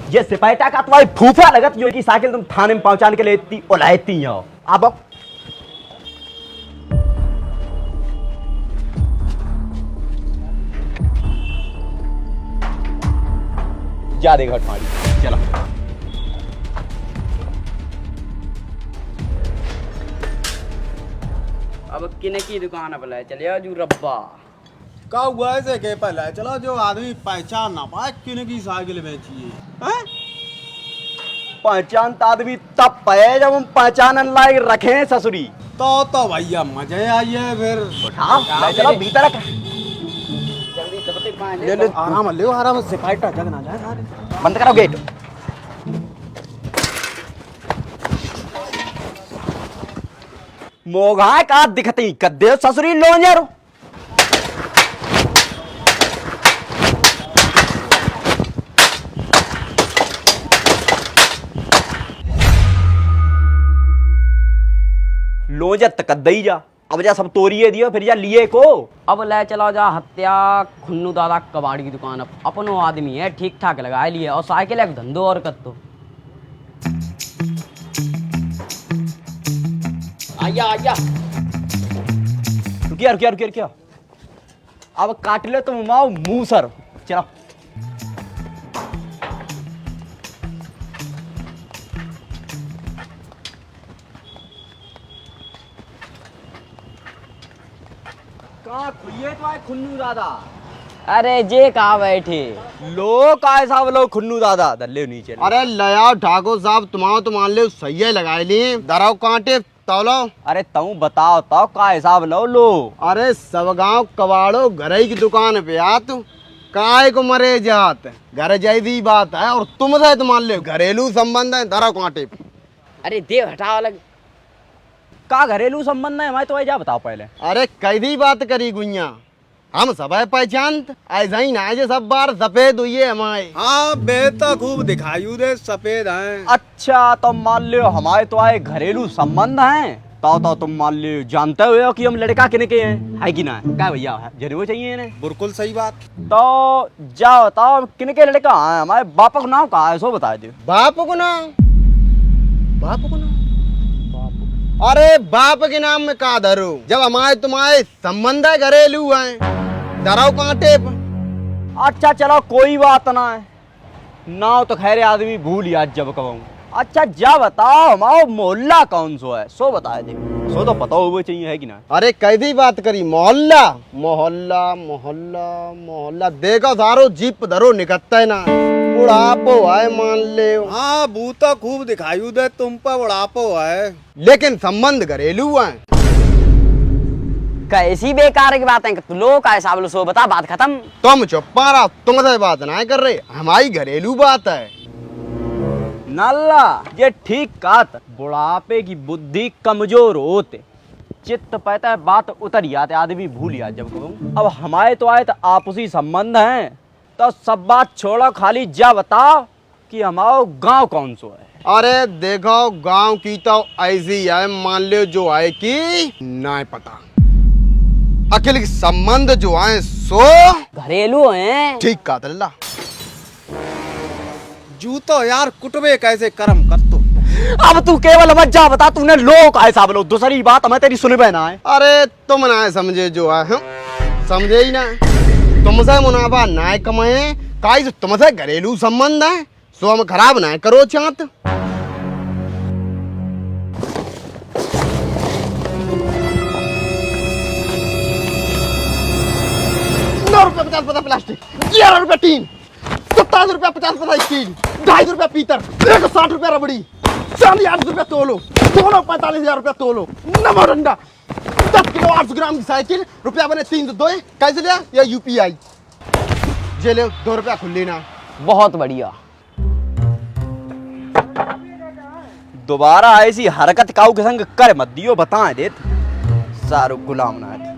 ये सिपाहीटा का तुम्हारी फूफा लगत जो की साइकिल तुम थाने में पहुंचाने के लिए इतनी उलायती हो। अब जा देगा तुम्हारी। चलो अब किने की दुकान है भला चलिए जू रब्बा का हुआ ऐसे के पहले चलो जो आदमी पहचान ना पाए किन की साइकिल बेची है। पहचान आदमी तब पे जब हम पहचान लायक रखे ससुरी। तो भैया मजे आइए फिर उठाओ ले चलो भीतर रख। जल्दी सबसे पाए ले ले आराम से सिपाहीटा जग ना जाए सारे। बंद करो गेट। मोगा का दिखती कद्दे ससुरी लोंजर। लोंजर तक कद्दई जा। अब जा सब तोड़िए दियो फिर जा लिए को। अब ले चलो जा हत्या खुन्नू दादा कबाड़ी की दुकान अपनो आदमी है ठीक ठाक लगाए लिए और साइकिल एक धंधो और कत्तो आया आया रुकिया रुकिया रुकिया रुकिया। अब काट ले तुम माओ मुंह सर। चलो कहाँ खुलिए तो आए खुन्नू दादा। अरे जे कहा बैठे लोग आए साहब लोग खुन्नू दादा दल्ले नीचे। अरे लया ठाकुर साहब तुम्हारा मान ले सही है लगाए लिए दराव कांटे तौलो। अरे तू बताओ तो का हिसाब लो लो। अरे सब गाँव कबाड़ो घर की दुकान पे आत काय को मरे जात घर जैसी बात है और तुम से मान ले घरेलू संबंध है दराव कांटे पे। अरे देव हटाओ अलग का घरेलू संबंध है हमारे तो जा बताओ पहले। अरे कैदी बात करी गुइया हम सब है पहचानत ऐसा ही ना जे सब बार सफेद हुई है हमारे। हाँ बेहतर खूब दिखाई दे सफेद हैं। अच्छा तो मान लो हमारे तो आए घरेलू संबंध हैं तो तुम मान लो जानते हो कि हम लड़का किने के हैं है कि ना क्या भैया है जरूर चाहिए इन्हें। बिल्कुल सही बात। तो जाओ बताओ किने के लड़का है हमारे बाप का नाम कहा है सो बता दो। बाप को नाम बाप को नाम अरे बाप के नाम में का धरो जब हमारे तुम्हारे संबंध है घरेलू हैं डराओ कांटे पर। अच्छा चलो कोई बात ना है ना तो खैर आदमी भूल याद जब कहूँ। अच्छा जा बताओ हमारा मोहल्ला कौन सो है सो बता दे। सो तो पता हो चाहिए है कि ना। अरे कैदी बात करी मोहल्ला मोहल्ला मोहल्ला मोहल्ला देखो सारो जीप धरो निकलता है ना बुढ़ापो है मान ले। हाँ बूता खूब दिखाई दे तुम पर बुढ़ापो है लेकिन संबंध घरेलू है। कैसी बेकार की बात है कि लोग का हिसाब लो सो बता बात खत्म। तुम चुप रहा तुमसे बात ना कर रहे हमारी घरेलू बात है। नल्ला ये ठीक कहत बुढ़ापे की बुद्धि कमजोर होते चित्त पता है बात उतर जाते आदमी भूल जाते जब कहूँ। अब हमारे तो आए तो आपसी संबंध हैं तो सब बात छोड़ो खाली जा बताओ कि हमारा गांव कौन सो है। अरे देखो गांव की तो ऐसी है मान लो जो है कि ना पता अखिल संबंध जो है सो घरेलू हैं। ठीक का दल्ला जूतो यार कुटबे कैसे कर्म कर तो। अब तू केवल मत जा बता तूने लोग ऐसा बोलो दूसरी बात हमें तेरी सुनबे ना है। अरे तुम ना समझे जो है समझे ही ना तुमसे मुनाफा ना कमाए काई तुमसे घरेलू संबंध है सो हम खराब ना करो चाहत। ₹50 प्लास्टिक 11 रुपया टीन 27 रुपया 50 स्टील 2.5 रुपया पीतर 160 रुपया रबड़ी 40 रुपया तोलो 45,000 रुपया तोलो नमो डंडा 10 किलो 800 ग्राम की साइकिल रुपया बने 302 कैसे लिया या यूपीआई जे ले 2 रुपया खुल लेना। बहुत बढ़िया। दोबारा ऐसी हरकत काऊ के संग कर मत दियो बताए देत सारू गुलाम ना है।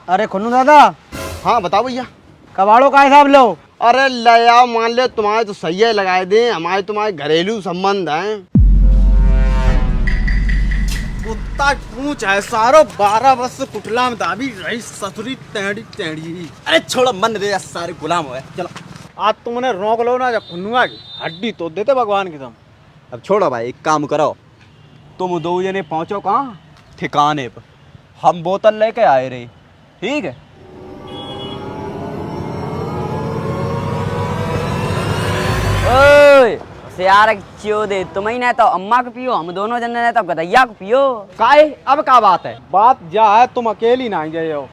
अरे खुन्नू दादा हाँ बताओ भैया कबाड़ों का हिसाब लो। अरे लया मान ले तुम्हारे तो सही है लगाए दे हमारे तुम्हारे घरेलू संबंध हैं। कुत्ता पूछ है सारो 12 वर्ष कुटला में दाबी रही ससुरी टेढ़ी टेढ़ी। अरे छोड़ो मन दे यार, सारे गुलाम हो गए। चलो आज तुमने रोक लो ना, जब खुन्नुआ की हड्डी तो देते भगवान की तुम। अब छोड़ो भाई, एक काम करो, तुम दो जने पहुंचो कहाँ ठिकाने पर, हम बोतल लेके आए रहे, ठीक है? ओए यार चियो दे, तुम ही नहीं तो अम्मा को पियो, हम दोनों जने नहीं तो गदैया को पियो। काहे अब क्या बात है? बात जा है, तुम अकेली ना गए हो,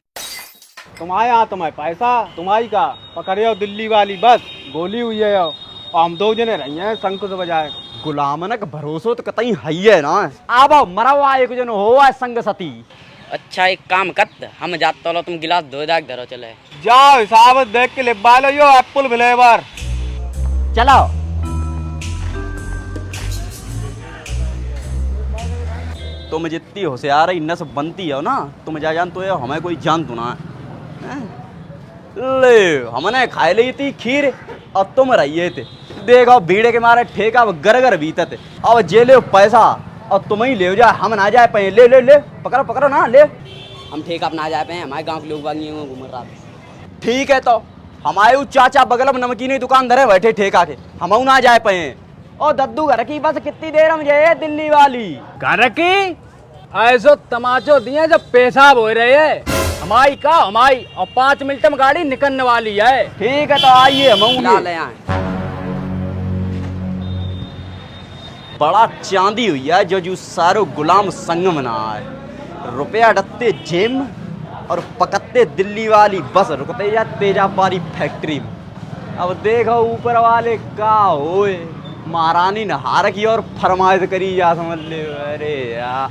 तुम आए यहाँ, तुम्हें पैसा तुम्हारी का पकड़े हो दिल्ली वाली बस गोली हुई है और हम दो जने रही हैं शंख से बजाए। गुलामनक भरोसो तो कतई है ना। अब मरवा एक जन हो संग सती। अच्छा एक काम कर, हम जाते लो, तुम गिलास धो दाग धरो चले। जाओ हिसाब देख के लिबा लो यो एप्पल फ्लेवर। चलो तुम जितनी होशियार नस बनती हो ना, तुम जा जान तो ये हमें कोई जान तो ना है। ले हमने खाए ली थी खीर और तुम रहिए थे, देखो भीड़े के मारे ठेका गरगर बीतत, अब जेले पैसा और तुम ही ले जा, हम ना जाए पे। ले ले ले पकड़ो पकड़ो ना, ले हम ठीक अपना जाए पे, हमारे गांव के लोग बागी घूम रहा। ठीक है, तो हमारे चाचा बगल में नमकीनी दुकान धरे बैठे ठेका के, हम ना जाए पे। और दद्दू घर की बस कितनी देर हम जाए दिल्ली वाली घर की ऐसो तमाचो दिए जब पेशाब हो रहे है हमारी का हमारी, और 5 मिनट में गाड़ी निकलने वाली है। ठीक है, तो आइए हम ले आए। बड़ा चांदी हुई है जो सारो गुलाम संग मना है, रुपया डत्ते जेम और पकत्ते दिल्ली वाली बस रुकते या तेजापारी फैक्ट्री में। अब देखो ऊपर वाले का होए, महारानी ने हार की और फरमाइश करी जा, समझ ले। अरे यार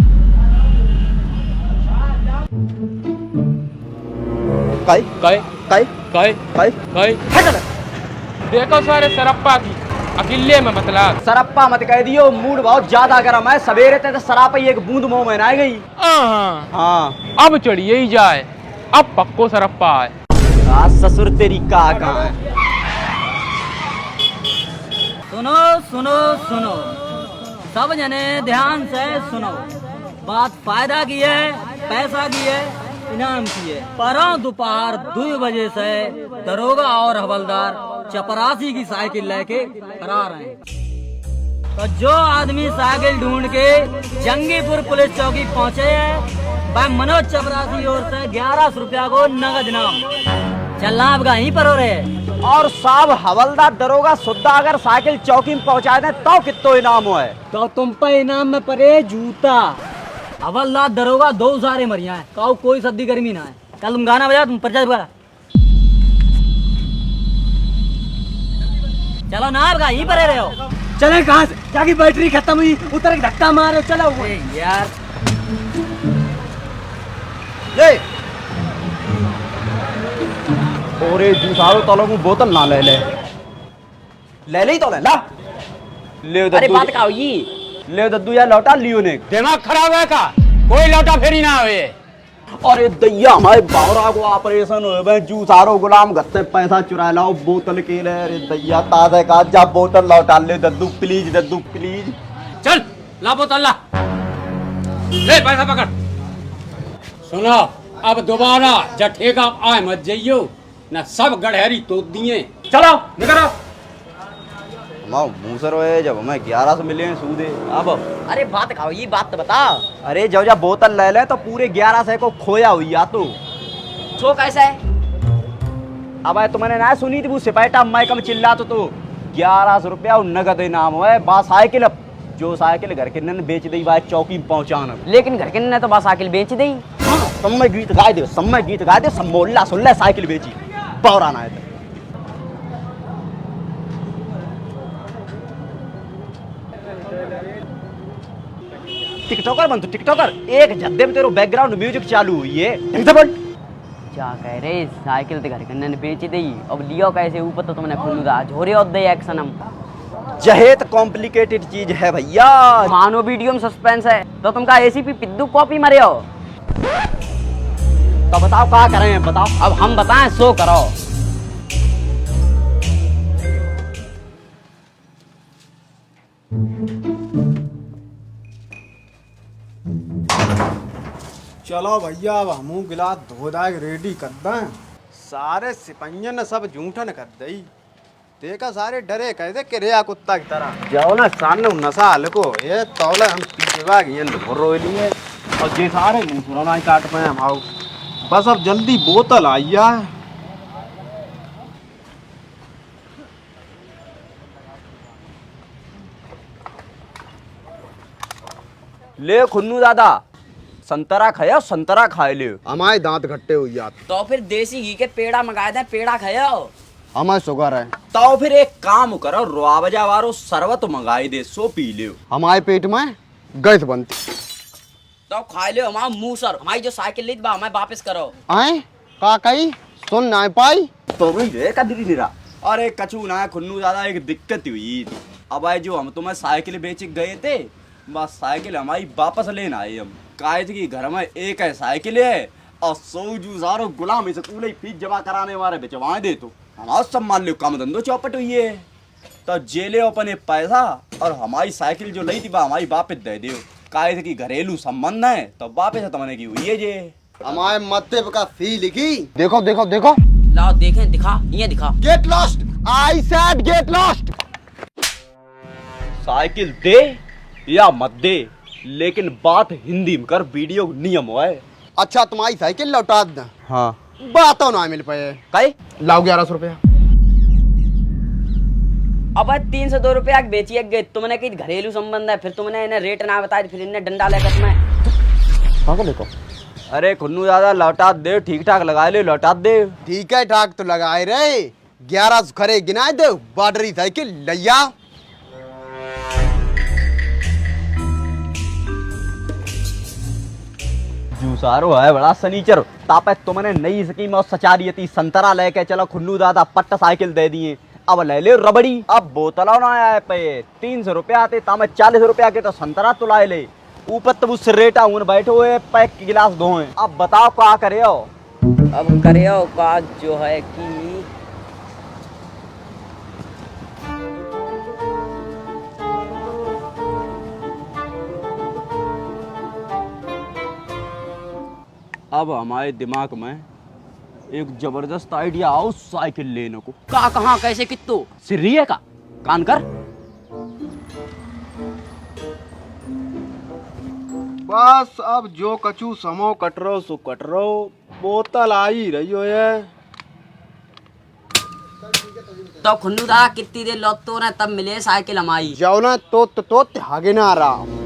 काई कहे काई कहे काई कहे देखो सारे सरप्पा की अकेले में मतलब सरप्पा मत कह दियो, मूड बहुत ज्यादा गर्म है, सवेरे ते सराप ही एक बूंद मुंह में ना गई। हाँ अब चढ़िए ही जाए, अब पक्को सरप्पा है। आज ससुर तेरी का कहाँ है? सुनो सुनो सुनो सब जने ध्यान से सुनो, बात फायदा की है, पैसा की है, इनाम की है। परसों दोपहर 2 बजे से दरोगा और हवलदार चपरासी की साइकिल लेके फरार हैं। तो जो आदमी साइकिल ढूंढ के जंगीपुर पुलिस चौकी पहुंचे हैं, वह मनोज चपरासी ओर से 1100 रुपया को नगद इनाम। चलना आपका यहीं पर हो रहे। और साहब हवलदार दरोगा सुद्धा अगर साइकिल चौकी में पहुंचा दे तो कितो इनाम हो है? तो तुम पे इनाम में पड़े जूता। हवलदार दरोगा 2 सारे मरिया है, काऊ कोई सद्दी गर्मी ना है। कल तुम गाना बजा, तुम पर्चा बजा। चलो ना आपका यहीं पर रहे हो। चले कहाँ से? जाकी बैटरी खत्म हुई, उतर के धक्का मारो, चलो। यार ये ओरे जूसारो तलो को बोतल ना ले ले ले तो ले ला ले अरे बात का हुई, ले दद्दू यार लौटा लियो ने। दिमाग खराब है का, कोई लौटा फेरी ना हुए। अरे दैया हमारे बावरा को ऑपरेशन हुए भाई, जूसारो गुलाम घर से पैसा चुरा लाओ बोतल के लिए। अरे दैया ताज़ा का जा बोतल लौटा ले दद्दू प्लीज, दद्दू प्लीज। चल ला बोतल ला, ले पैसा पकड़। सुनो अब दोबारा जब ठेका आए मत जाइयो ना, सब गड़हरी तो दिए। चलो निकलो। माँ मुँह से रोए जब हमें 1100 मिले हैं सूदे। अब अरे बात का हुई, बात तो बता। अरे जब बोतल ले ले तो पूरे 1100 को खोया हुई या तो सो कैसे है? अब तुमने ना सुनी थी वो सिपाहीटा मैं कम चिल्ला तो 1100 रुपया नगद इनाम है। बा साइकिल जो साइकिल घर के ने बेच दी बात चौकी में पहुंचाना। लेकिन घर के ने तो बस साइकिल बेच दी। समय गीत गाए दे, समय गीत गाए दे, सब मोहल्ला सुन ले साइकिल बेची पौराना है। टिकटॉकर बन तू टिकटॉकर, एक जद्दे में तेरे बैकग्राउंड म्यूजिक चालू हुई है। क्या कह रहे, साइकिल तो घर के ने बेच दी, अब लियो कैसे? ऊपर तो तुमने खुदा झोरे और दे एक्शन। हम जहेत कॉम्प्लिकेटेड चीज है भैया। मानो वीडियो में सस्पेंस है तो तुम का एसीपी पिद्दू कॉपी मरे हो। तो बताओ क्या करें, बताओ। अब हम बताएं सो करो। चलो भैया अब हमू गिलास धो दाग रेडी कर दें। सारे सिपहियन सब झूठन कर दई। देखा सारे डरे कहते किरिया कुत्ता की तरह जाओ ना सामने नशा हल्को ये तौले हम पीछे भाग ये रो लिए और ये सारे मुंह सुना काट पाए हम आओ बस अब जल्दी बोतल आइया। ले खुन्नू दादा संतरा खाया संतरा खाए ले। हमारे दांत घट्टे हुई जाते तो फिर देसी घी के पेड़ा मंगाए थे, पेड़ा खाओ। हमारे शुगर है। तो फिर एक काम करो रुआवजा वारो शरबत मंगाई दे सो पी ले। हमारे पेट में गैस बनती तो खा लो हमारा मुंह सर, हमारी जो साइकिल ली बा हमें वापस करो। आए का कही सुन ना पाई तो वही रे कदरी निरा। अरे कछु ना खुन्नू दादा एक दिक्कत हुई थी। अब आए जो हम तुम्हें साइकिल बेच गए थे बस साइकिल हमारी वापस लेना आए हम। काहे थे कि घर में एक है साइकिल है और सौजू सारो गुलाम इसे कूले फीस जमा कराने वाले बेचवाए दे तो हमारा सब मान लो काम धंधो चौपट हुई है। तो जेले अपने पैसा और हमारी साइकिल जो ली थी वह हमारी वापस दे दो। काहे थे कि घरेलू संबंध है तो वापस है तुमने की हुई है जे। हमारे मत्ते का फी लिखी देखो देखो देखो लाओ देखें, दिखा ये दिखा। Get lost I said get lost. Cycle दे या मत दे लेकिन बात हिंदी में कर, वीडियो नियम है। अच्छा तुम्हारी साइकिल लौटा दे। हाँ बातों ना मिल पाए कई लाओ 1100 रुपया। अब 302 रुपया बेचिए गए तुमने कि घरेलू संबंध है, फिर तुमने इन्हें रेट ना बताया, फिर इन्हें डंडा लेकर तुम्हें। देखो अरे खुन्नू दादा लौटा दे, ठीक ठाक लगा ले लौटा दे। ठीक है ठाक तो लगाए रहे 1100 खरे गिनाए दे बैटरी साइकिल लिया। जूसारो है बड़ा सनीचर तापे तुमने नई स्कीम और सचारियती संतरा लेके चलो खुन्नू दादा पट्ट साइकिल दे दिए। अब ले ले रबड़ी। अब बोतलों ना आए पे 300 रुपया आते तामे 40 रुपया के तो संतरा तुलाए ले ऊपर तब उससे रेटा उन बैठे हुए पैक के गिलास धोए। अब बताओ क्या करे हो। अब करे का जो है कि अब हमारे दिमाग में एक जबरदस्त आइडिया आओ साइकिल लेने को। कहाँ कैसे कितो सिर्रिए का कान कर। बस अब जो कछु समो कटरो सो कटरो बोतल आई रही हो ये। तो खुन्नू दादा कितनी देर लौटतो ना तब मिले साइकिल हमारी। जाओ ना तो हागे ना रहा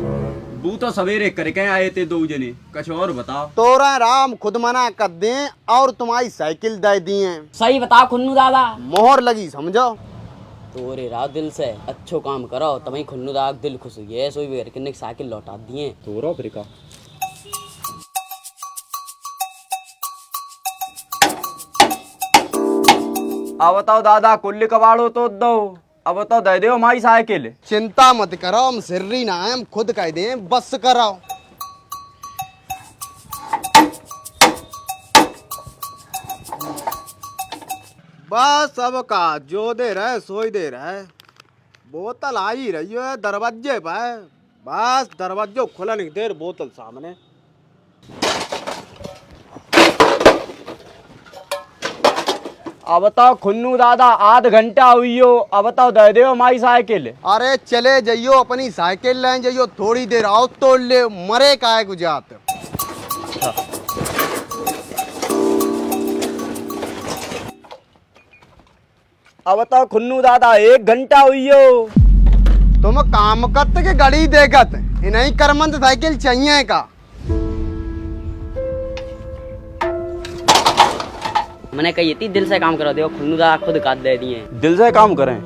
बू तो सवेरे करके आए थे दो जने, कुछ और बताओ। तोरा राम खुद मना कर दे और तुम्हारी साइकिल दे दिए। सही बताओ खुन्नू दादा। मोहर लगी समझो। तोरे राव दिल से अच्छो काम करो तभी खुन्नू दादा दिल खुश हुई है। सोई वेर किन्ने साइकिल लौटा दिए। तोरो फिर का अब बताओ दादा कुल्ली कबाड़ो तो दो। अब बताओ दे दो हमारी साइकिल। चिंता मत करो हम सिर्री ना हम खुद कह दे बस कराओ। बस अब का जो दे रहे सोई दे रहे। बोतल आई रही है दरवाजे पे बस दरवाजो खुला नहीं देर बोतल सामने। अब बताओ खुन्नू दादा आध घंटा हुई हो। अब बताओ दे दो हमारी साइकिल। अरे चले जाइयो अपनी साइकिल ले जाइयो थोड़ी देर आओ तोड़ ले मरे काहे गुजात। अब बताओ खुन्नू दादा 1 घंटा हुई हो। तुम काम करत के गड़ी देखत इन्हीं करमंद साइकिल चाहिए का। मैंने कही थी दिल से काम करो देखो खुन्नू दादा खुद काट दे दिए। दिल से काम करें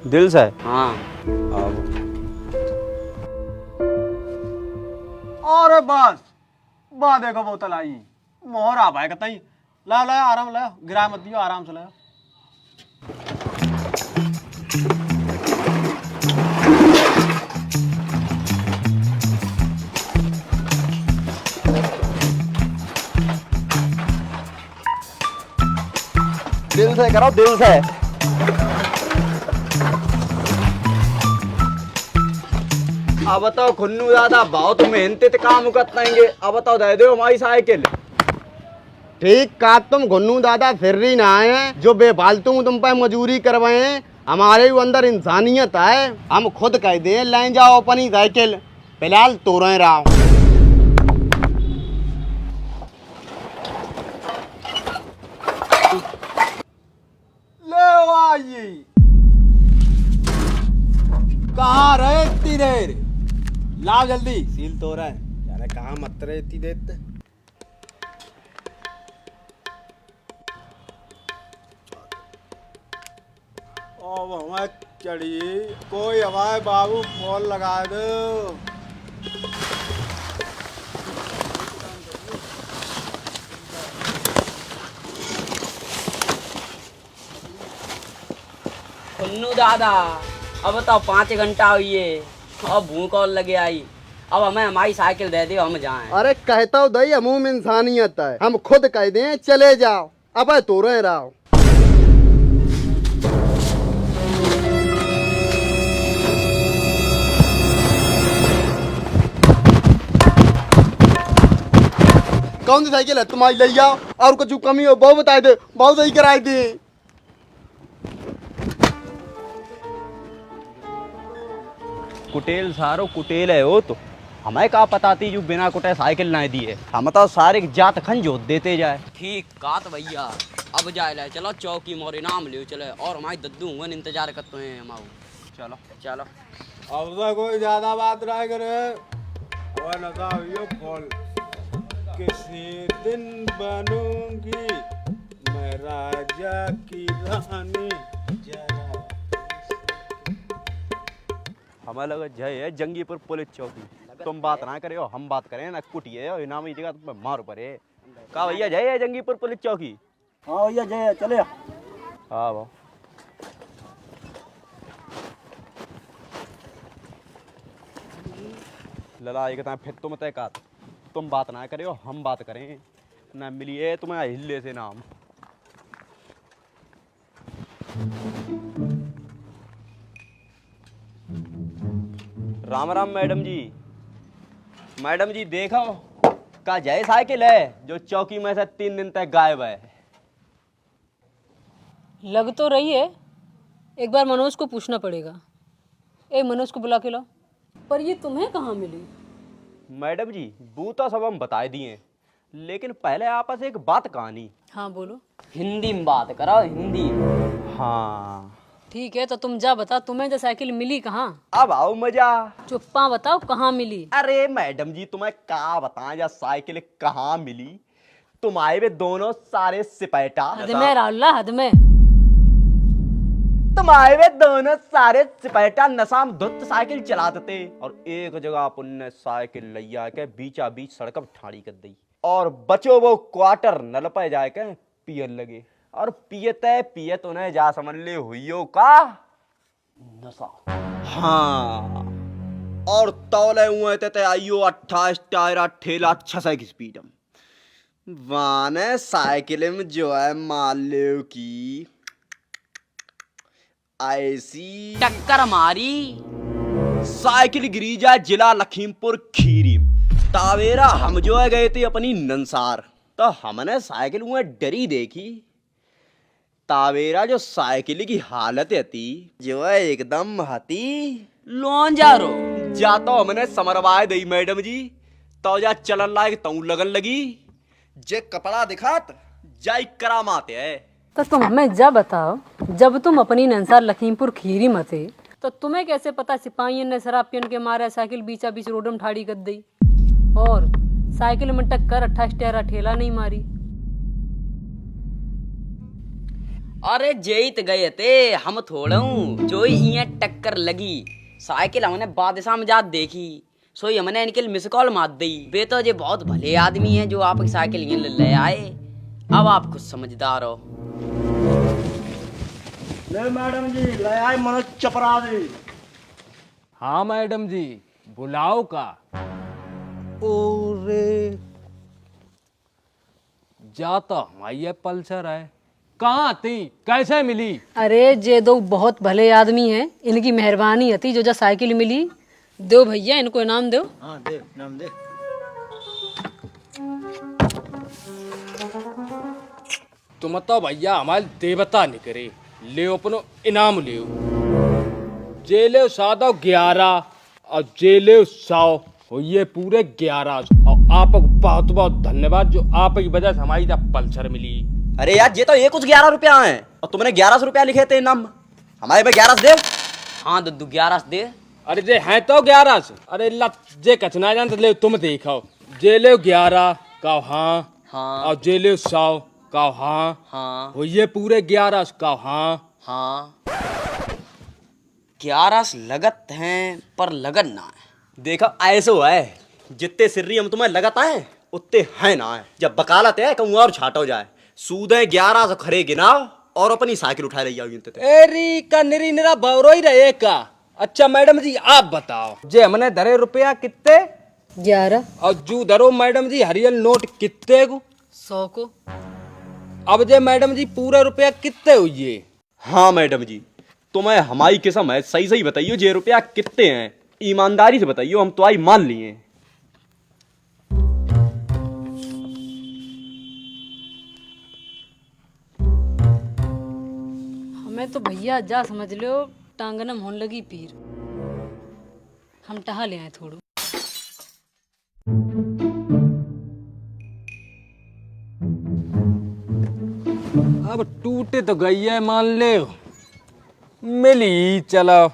दिल से। हाँ अरे बस बा देखो बोतल आई मोहर आ भाई कतई ला ला आराम ला गिरा मत दियो आराम से ला। दिल से करो दिल से। अब बताओ खुन्नू दादा बहुत मेहनत काम करतेंगे। अब बताओ दे दो हमारी साइकिल। ठीक कहा तुम घुन्नू दादा फिर ही ना आए हैं जो बेफालतू तुम पे मजूरी करवाए हैं। हमारे भी अंदर इंसानियत है, हम खुद कह दे ले जाओ अपनी साइकिल। फिलहाल तो रहे रहो। ले आइए। कहाँ रहे इतनी देर? लाओ जल्दी। सील तो रहा है यार, कहाँ मत रहे इतनी देर तक। अब हमें चढ़िए कोई हमारे बाबू फोन लगा दो। खुन्नू दादा अब बताओ 5 घंटा हुई है और भूख और लगे आई। अब हमें हमारी साइकिल दे दो, हम जाएं। अरे कहता हूँ दही अमूम इंसानियत है, हम खुद कह दें चले जाओ। अब तो रहे रहो। कौन सी साइकिल है तुम्हारी? ले जाओ और कुछ कमी हो बहुत बता दे, बहुत सही कराई दे। कुटेल सारो कुटेल है वो तो हमें का पता थी जो बिना कुटे साइकिल ना दिए। हम तो सारे जात खन जोत देते जाए। ठीक कात भैया अब जाए ले चलो चौकी मोरे नाम लियो चले और हमारी दद्दू हुए इंतजार करते हैं हम। चलो चलो अब तो कोई ज्यादा बात ना करे। और लगाओ ये फोन। किसी दिन बनूंगी मैं राजा की रानी। जरा हमें लगा जय है जंगीपुर पुलिस चौकी। तुम बात ना करे हो हम बात करें ना। कुटिए और इनामी जगह तुम मार पड़े। कहा भैया जय है जंगीपुर पुलिस चौकी। हाँ भैया जय चले। हाँ वो लला एक फिर तुम तय का तुम बात ना करे हो हम बात करें ना। मिलिए तुम्हें हिल्ले से नाम। राम राम मैडम जी। मैडम जी देखो का जय साइकिल है जो चौकी में से 3 दिन तक गायब है। लग तो रही है, एक बार मनोज को पूछना पड़ेगा। ए मनोज को बुला के लाओ। पर ये तुम्हें कहाँ मिली? मैडम जी वो तो सब हम बता दिए, लेकिन पहले आपस एक बात कहानी। हाँ बोलो। हिंदी में बात करो हिंदी। हाँ ठीक है तो तुम जा बता, तुम्हें जो साइकिल मिली कहाँ? अब आओ मजा। चुप्पा बताओ कहाँ मिली। अरे मैडम जी तुम्हें क्या बताएं या साइकिल कहाँ मिली। तुम आए वे दोनों सारे सिपैटा। हद में राउल्ला हद में। तुम आए वे दोनों सारे सिपैटा नशाम धुत साइकिल चलाते थे और एक जगह अपन ने साइकिल लिया के बीचा बीच सड़क पर ठाड़ी कर दी और बचो वो क्वार्टर नल पे जाए के पियन लगे और पियते पियत उन्हें जा समझ ले हुईयो का नशा। हाँ और तौले हुए थे आइयो 28 टायरा ठेला 600 की स्पीड में वाने साइकिल में जो है माल्यो की ऐसी टक्कर मारी साइकिल गिरी जाए जिला लखीमपुर खीरी तावेरा। हम जो है गए थे अपनी नंसार तो हमने साइकिल में डरी देखी। तावेरा जो साइकिल की हालत थी जो है एकदम हती लोन जा रो जा तो हमने समरवाए दी मैडम जी तो जा चलन लायक तू लगन लगी जे कपड़ा दिखात जाई करामाते है। तो तुम हमें जब बताओ जब तुम अपनी नंसार लखीमपुर खीरी में थे तो तुम्हें कैसे पता सिपाहियों ने शराब पियन के मारे साइकिल बीचा बीच रोड में ठाड़ी कर दी और साइकिल में टक्कर 28 टायरा ठेला नहीं मारी? अरे जेत गए थे हम थोड़ा जो ही टक्कर लगी साइकिल हमने बादशाह में जात देखी सोई हमने इनके मिस कॉल मार दी। वे तो ये बहुत भले आदमी हैं जो आपकी साइकिल ये ले आए। अब आप कुछ समझदार हो। ले मैडम जी ले आए मनोज चपरा दे। हाँ मैडम जी बुलाओ का। ओरे जाता हमारी पल्सर है। कहाँ थी कैसे मिली? अरे जे दो बहुत भले आदमी हैं, इनकी मेहरबानी हती जो जा साइकिल मिली दो भैया, इनको इनाम दो। हाँ दे नाम दे। तुम तो भैया हमारे देवता निकरे, ले अपनो इनाम ले। जे ले 11 और जे ले 100 हो, ये पूरे 11। और आपको बहुत बहुत धन्यवाद, जो आपकी वजह से हमारी जब पल्सर मिली। अरे यार, ये तो ये कुछ 11 रुपया है और तुमने 1100 रुपया लिखे थे इनाम। हमारे पे 11 दे। हाँ दद्दू 11 दे। अरे जे हैं तो 11। अरे जे कचना जान तो ले, तुम देखो। जे ले 11 का हाँ, हाँ। और जे ले 100 का हाँ, हाँ हो ये पूरे 11 का हाँ। हाँ 11 लगत हैं पर लगन ना है। देखो ऐसे हुआ है, जितने सिर्री हम तुम्हें लगता है उतने है ना है। जब बकालत है कहूँ और छाट हो जाए, सूदें 11 से खरे गिनाओ और अपनी साइकिल उठा ले जाओ। एरी का निरी निरा बौरो ही रहे का। अच्छा मैडम जी आप बताओ, जे हमने धरे रुपया कितने 11। और जू धरो मैडम जी हरियल नोट कितने को 100 को। अब जे मैडम जी पूरा रुपया कितने हुई? हाँ मैडम जी, तुम्हें हमारी किस्म है, सही सही बताइयो जे रुपया कितने हैं। ईमानदारी से बताइयो, हम तो आई मान लिए। हमें तो भैया जा समझ लो टांगनम होने लगी पीर। हम टहा ले आए थोड़ो। अब टूटे तो गई है, मान ले मिली। चलो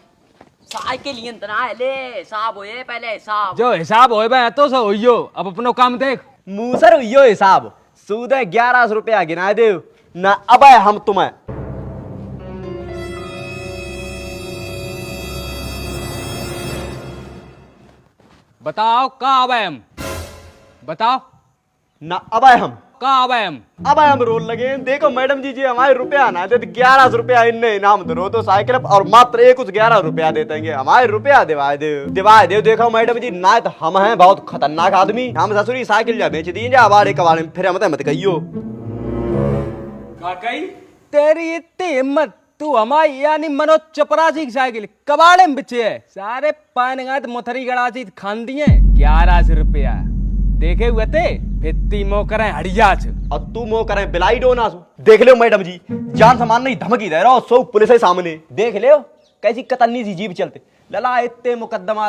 साइकिल यंत्रणा है, ले साहब होए पहले हिसाब। जो हिसाब होए बे तो सो होइयो, अब अपनो काम देख। मूसर हुई हिसाब, सूदे 1100 रुपया गिना दे ना। अब है हम तुम्हें बताओ कहाँ आवे हम, बताओ ना। अब है हम कहाँ आवे हम। अब हम रोल लगे। देखो मैडम जी, जी हमारे रुपया ना दे 1100 रुपया इनने इनाम दो तो साइकिल और मात्र एक कुछ 11 रुपया दे देंगे। हमारे रुपया दिवाए दे। देखो मैडम जी, ना तो हम हैं बहुत खतरनाक आदमी, हम ससुरी साइकिल जा बेच दी जा बारे कबाड़े में, फिर हम मत कहियो। तेरी इतनी हिम्मत, तू हमारी यानी मनोज चपरासी की साइकिल कबाड़े में बिचे है। सारे पान गात मोथरी गड़ाची खान दिए 1100 रुपया। देखे हुए थे फित्ती मो करें हड़िया छ। और तू मो करें बिलाई डोना सो। देख लो मैडम जी, जान सामान नहीं धमकी दे रहा, सो पुलिस है सामने। देख लो कैसी कतन्नी सी जीप चलते। लला इतने मुकदमा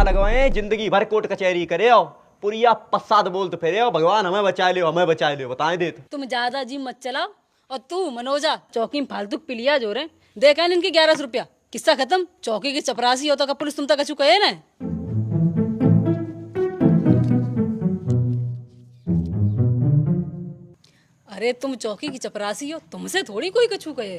लगवाए, जिंदगी भर कोर्ट कचहरी करे हो, पुरिया पश्चात बोलते फिरे हो, भगवान हमें बचा लियो, बताए देते। तुम ज्यादा जी मत चलाओ। और तू मनोजा चौकी में फालतू पिलिया जो रहे, देखा इनके 1100 रुपया, किस्सा खत्म। चौकी की चपरासी हो तो का पुलिस तुम तक कछु कहे ना। अरे तुम चौकी की चपरासी हो, तुमसे थोड़ी कोई कछु कहे।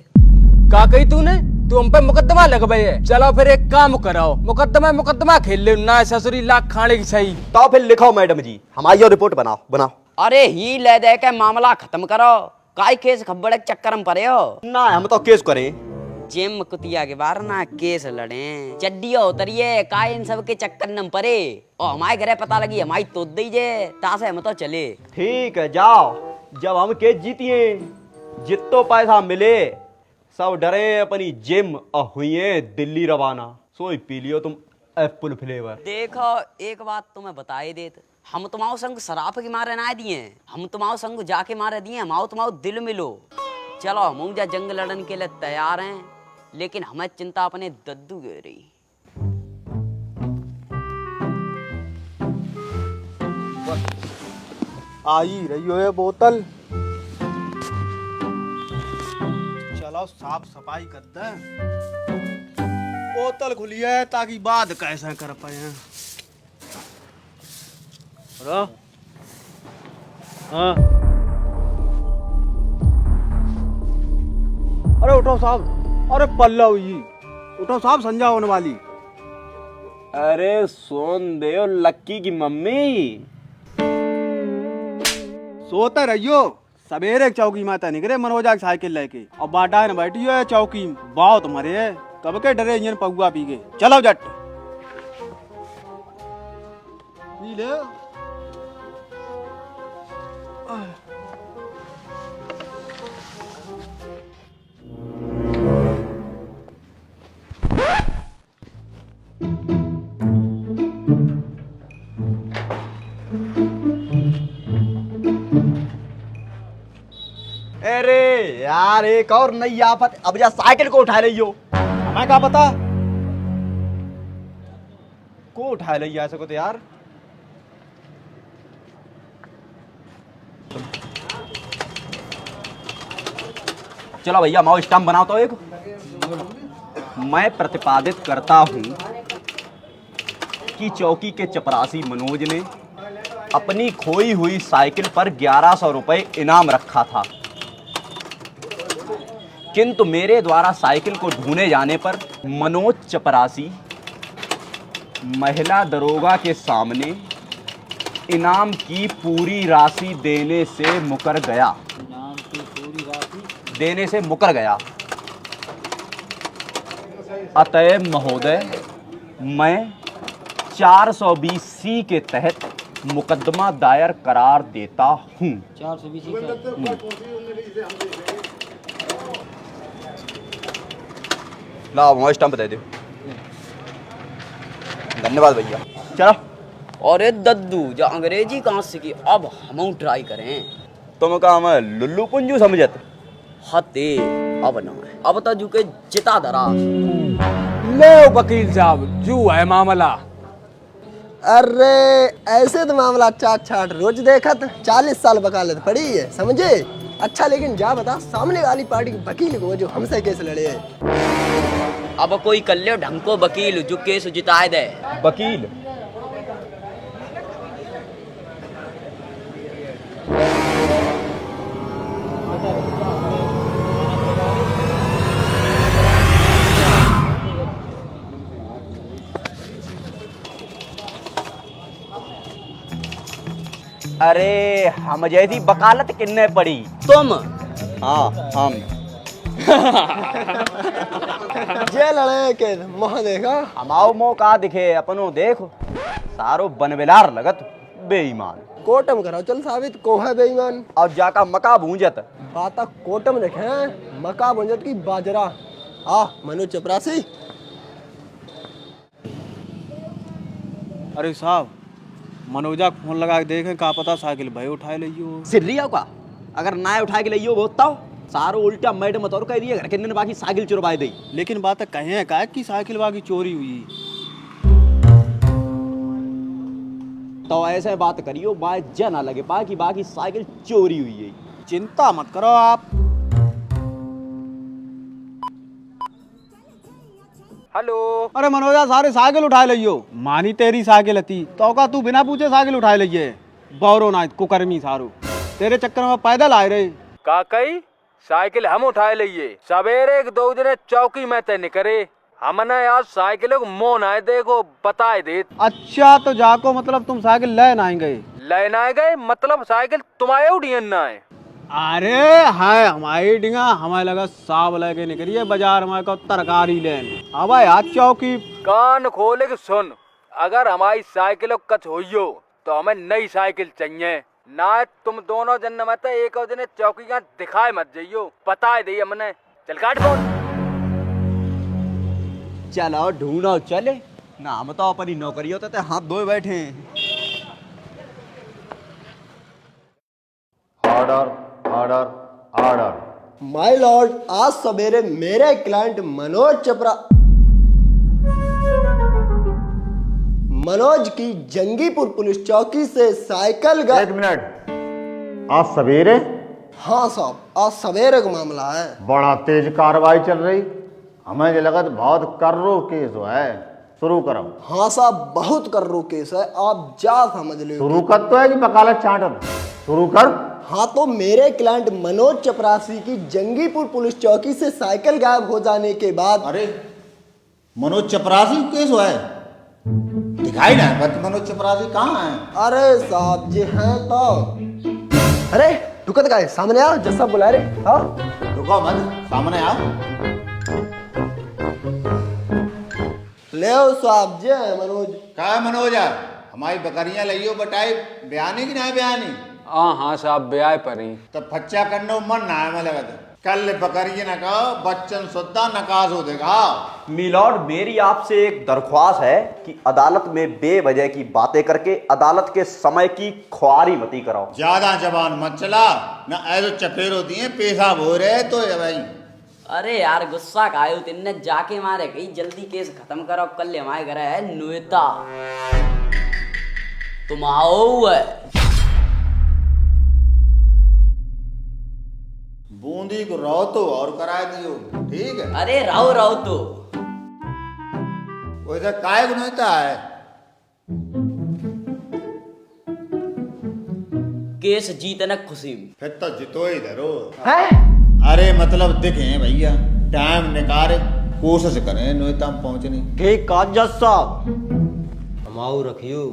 का कही तूने? तू हम पे मुकदमा लगवाई है। चलो फिर एक काम कराओ, मुकदमा खेल ले ना, ससुरी लाख खाने की सही। तो फिर लिखो मैडम जी, हमारी रिपोर्ट बनाओ। अरे ही ले दे के मामला खत्म करो, काई केस खब्बड़ के चक्कर में पड़े हो। ना हम तो केस करें। जेम कुतिया के बार ना केस लड़े, चड्डिया उतरिए का इन सब के चक्कर न पड़े। और हमारे घरे पता लगी हमारी तो दीजे तासे हम तो चले। ठीक है जाओ, जब हम केस जीतिए, जितो पैसा मिले सब डरे अपनी जिम और हुई दिल्ली रवाना। सोई पी लियो तुम एप्पल फ्लेवर। देखो एक बात तुम्हें बताए देत, हम तुम्हारो संग शराब के मारे ना दिए, हम तुम्हारो संग जाके मारे दिए। हम तुम्हारो दिल मिलो। चलो हम जा जंग लड़न के लिए तैयार हैं, लेकिन हमें चिंता अपने दद्दू के रही। आई रही हो ये बोतल, चलो साफ सफाई कर दे। बोतल खुली है ताकि बाद कैसे कर पाए। हाँ अरे उठो साहब, अरे पल्ला हुई, उठो साहब, संजा होने वाली। अरे सोन दे लक्की की मम्मी। सोते रहियो, सवेरे चौकी माता निकले मनोजा की साइकिल लेके, और बाटा ने बैठी है चौकी। बाओ तुम्हारे कब के डरे इंजन पगुआ पी के। चलो जट पी ले। अरे यार एक और नई आफत, अब जा साइकिल को उठा लियो। हमें क्या पता को उठा लिया ऐसे को तो यार। चलो भैया माओ स्टम्प बनाओ तो एक। मैं प्रतिपादित करता हूं कि चौकी के चपरासी मनोज ने अपनी खोई हुई साइकिल पर 1100 रुपए इनाम रखा था, किंतु मेरे द्वारा साइकिल को ढूंढे जाने पर मनोज चपरासी महिला दरोगा के सामने इनाम की पूरी राशि देने से मुकर गया। अतएव महोदय, मैं 420C के तहत मुकदमा दायर करार देता हूं। 420 लाओ वहाँ स्टंप दे दो। धन्यवाद भैया। चलो। और दद्दू जो अंग्रेजी कहाँ सीखी, अब हम ट्राई करें। तुम का मैं लुल्लू पुंजू समझत। हते अब ना है, अब तो जू के जिता दरा। ले वकील साहब, जू है मामला। अरे ऐसे तो मामला चाट छाट रोज देखत, 40 साल वकालत पड़ी है समझे। अच्छा लेकिन जा बता, सामने वाली पार्टी के वकील को जो हमसे केस लड़े है। अब कोई कल्ले ढंग को वकील जो केस जिताए दे। वकील अरे हम जैसी वकालत किन्ने पड़ी? तुम? हाँ हम। जे लड़े के मोह देखा, हमाओ मौका दिखे अपनो देखो, सारो बनवेलार लगत बेईमान। कोटम कराओ चल साबित को है बेईमान। और जाका मका भूंजत। बाता कोटम देखे, मका बंजत की बाजरा। आ मनोज चपरासी। अरे साहब, मनोजा को फोन लगा के देखें, का पता साइकिल भाई उठाए लियो। सिर्रिया का अगर ना उठा के लियो बताओ, सारो उल्टा मैडम और कह दिए घर के ने बाकी साइकिल चुरवाए दई। लेकिन बात कहें का कि साइकिल बाकी चोरी हुई। तो ऐसे बात करियो बात जा ना लगे पा कि बाकी साइकिल चोरी हुई है। चिंता मत करो आप। हेलो। अरे मनोजा, सारे साइकिल उठाए लियो। मानी तेरी साइकिल थी तो का तू बिना पूछे साइकिल उठाए लिये। बौरो ना कुकर्मी सारो, तेरे चक्कर में पैदल आए रहे। काकई साइकिल हम उठाए लिए, सवेरे एक दो दिन चौकी में तय निकरे, हमने आज साइकिल को मोन आए देखो बताए दे। अच्छा तो जाको मतलब तुम साइकिल ले ना गए? लेना आए गए मतलब साइकिल तुम्हारे उड़ियन ना है। अरे है हमारी डिंगा, हमें लगा साब लेके निकलिए बाजार में को तरकारी लेने। अब आज चौकी कान खोले के सुन, अगर हमारी साइकिल कच होइयो तो हमें नई साइकिल चाहिए ना। तुम दोनों जन मत एक और दिन चौकी का दिखाए मत जाइयो, बताए दी हमने। चल काट फोन। चलो ढूंढो चले ना, हम तो अपनी नौकरी होते थे हाथ धोए बैठे हैं। Order order order. My Lord, आज सवेरे मेरे क्लाइंट मनोज की जंगीपुर पुलिस चौकी से साइकिल एक मिनट, आज सवेरे? हाँ साहब, आज सवेरे का मामला है। बड़ा तेज कार्रवाई चल रही, हमें लगत बहुत कर्रो केस है। शुरू करो। हाँ साहब, बहुत कर्रो केस है, आप जा समझ लो। शुरू कर तो है कि वकालत चाटन? शुरू कर। हाँ तो मेरे क्लाइंट मनोज चपरासी की जंगीपुर पुलिस चौकी से साइकिल गायब हो जाने के बाद। अरे मनोज चपरासी केस है? दिखाई ना बट मनोज चपरासी कहाँ है? अरे साहब जी हैं तो। अरे रुकत गए, सामने आओ, जैसा बुला रहे। हाँ रुको मत, सामने आओ। ले आओ साहब जी हैं मनोज। क्या मनोज है? हमारी बकरियां लियो बटाई, बयानी की ना बयानी? हाँ साहब ब्याह पर ही। तो फच्चा करने मन ना है मैं लगा। कल पकड़िए न कहो बच्चन सुद्धा नकाज हो देगा। मिलॉर्ड, मेरी आपसे एक दरख्वास्त है कि अदालत में बेवजह की बातें करके अदालत के समय की ख्वारी मती कराओ। ज्यादा जबान मत चला न, ऐसे चपेरो दिए पेशाब हो रहे तो ये भाई। अरे यार गुस्सा का आयो तिन्ने जाके मारे कही जल्दी केस खत्म करो, कल हमारे घर है नुएता तुम आओ है। बूंदी को रहो तो और करा दियो, ठीक है। अरे रहो रहो तो वैसे काय गुनता है। केस जीतने खुशी में। फिर तो जितो ही धरो अरे मतलब दिखे भैया, टाइम निकाले कोशिश करें नोएता पहुंचने। ठीक का जज साहब, हमाऊ रखियो।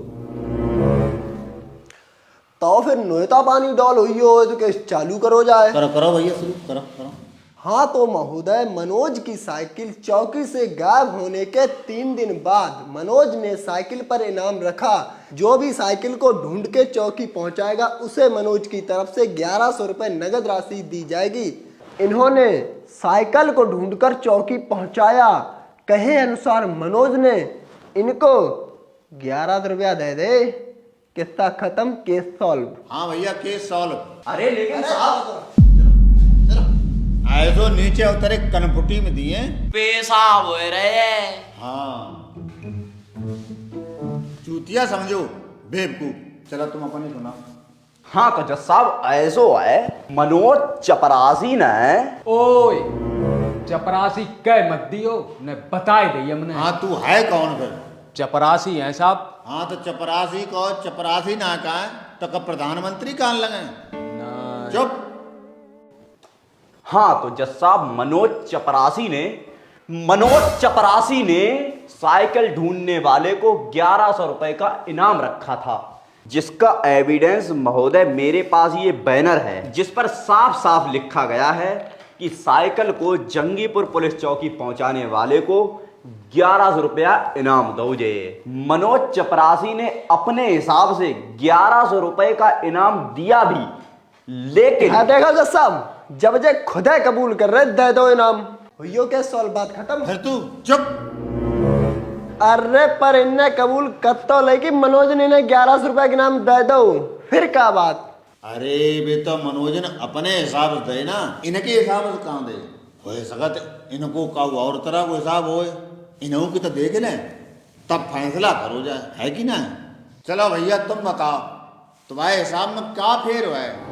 तो फिर नोएता पानी डाल हुई हो तो केस चालू करो जाए। करो करो भैया, शुरू करो करो। हाँ तो महोदय, मनोज की साइकिल चौकी से गायब होने के 3 दिन बाद मनोज ने साइकिल पर इनाम रखा। जो भी साइकिल को ढूंढ के चौकी पहुंचाएगा उसे मनोज की तरफ से 1100 रुपए नगद राशि दी जाएगी। इन्होंने साइकिल को ढूंढकर चौकी पहुंचाया। कहे अनुसार मनोज ने इनको 1100 रुपया दे दे, किस्सा खत्म, केस सॉल्व। हाँ भैया केस सॉल्व। अरे लेकिन साहब ऐसो नीचे उतरे कनपुटी में दिए पेशाब हो रहे। हाँ चूतिया समझो बेवकूफ। चलो तुम अपनी सुना। हाँ तो जज साहब ऐसो है, मनोज चपरासी ने ओए चपरासी कह मत दियो ने बताए दे हमने। हाँ तू है कौन फिर? चपरासी हैं साहब। हाँ तो चपरासी को चपरासी ना कहा तो कब प्रधानमंत्री कान लगे? चुप। हाँ तो जज साहब, मनोज चपरासी ने साइकिल ढूंढने वाले को 1100 रुपए का इनाम रखा था, जिसका एविडेंस महोदय मेरे पास ये बैनर है, जिस पर साफ साफ लिखा गया है कि साइकिल को जंगीपुर पुलिस चौकी पहुंचाने वाले को 1100 रुपया इनाम दो जे। मनोज चपरासी ने अपने हिसाब से 1100 रुपए का इनाम दिया भी, लेकिन देखो जज साहब, जब जे खुद कबूल कर रहे दे दो इनाम। हुइयो के सॉल्व, बात खत्म। फिर तू चुप। अरे पर इनने कबूल कर तो लेकिन मनोज ने 1100 रुपया के इनाम दे दो, फिर क्या बात? अरे बे तो मनोज ने अपने हिसाब से दे ना, इनके हिसाब से कहाँ दे हो सकत। इनको का और तरह को हिसाब हो, इन्हों की तो देख ले तब फैसला करो जाए, है कि ना? चलो भैया तुम बताओ तुम्हारे हिसाब में क्या फेर हुआ है?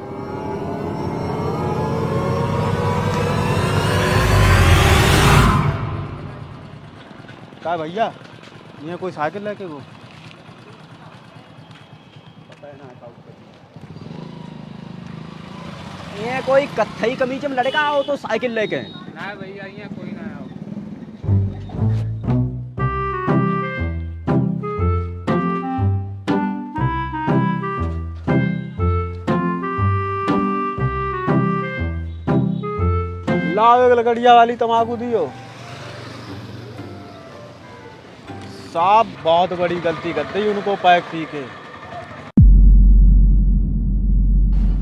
क्या भैया, ये कोई साइकिल लेके वो ये कोई कत्थई कमीज में लड़का आओ तो साइकिल लेके। ना भैया ये कोई ना आओ। लाओ एक लकड़िया वाली तम्बाकू दियो। साहब बहुत बड़ी गलती कर दी उनको पैक पी के।